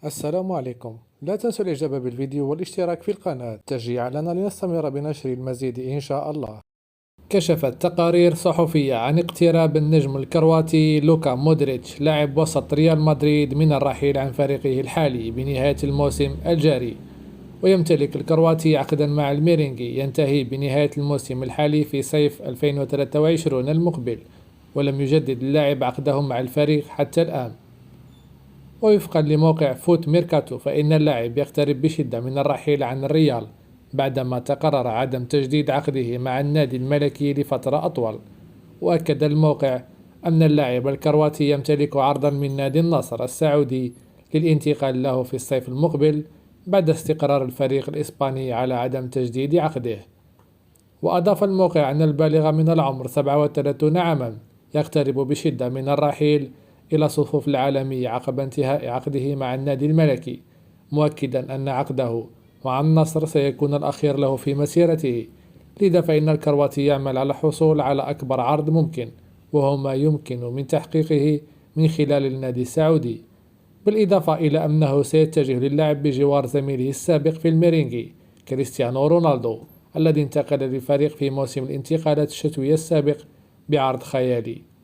السلام عليكم. لا تنسوا الإعجاب بالفيديو والاشتراك في القناة تشجيعا لنا لنستمر بنشر المزيد إن شاء الله. كشفت تقارير صحفية عن اقتراب النجم الكرواتي لوكا مودريتش لاعب وسط ريال مدريد من الرحيل عن فريقه الحالي بنهاية الموسم الجاري. ويمتلك الكرواتي عقدا مع الميرينغي ينتهي بنهاية الموسم الحالي في صيف 2023 المقبل، ولم يجدد اللاعب عقده مع الفريق حتى الآن. ووفقا لموقع فوت ميركاتو فإن اللاعب يقترب بشدة من الرحيل عن الريال بعدما تقرر عدم تجديد عقده مع النادي الملكي لفترة أطول. وأكد الموقع أن اللاعب الكرواتي يمتلك عرضا من نادي النصر السعودي للانتقال له في الصيف المقبل بعد استقرار الفريق الإسباني على عدم تجديد عقده. وأضاف الموقع أن البالغ من العمر 37 عاما يقترب بشدة من الرحيل إلى صفوف العالمية عقب انتهاء عقده مع النادي الملكي، مؤكدا أن عقده مع النصر سيكون الأخير له في مسيرته. لذا فإن الكرواتي يعمل على الحصول على أكبر عرض ممكن، وهو ما يمكن من تحقيقه من خلال النادي السعودي، بالإضافة إلى أنه سيتجه للعب بجوار زميله السابق في الميرينغي كريستيانو رونالدو الذي انتقل للفريق في موسم الانتقالات الشتوية السابق بعرض خيالي.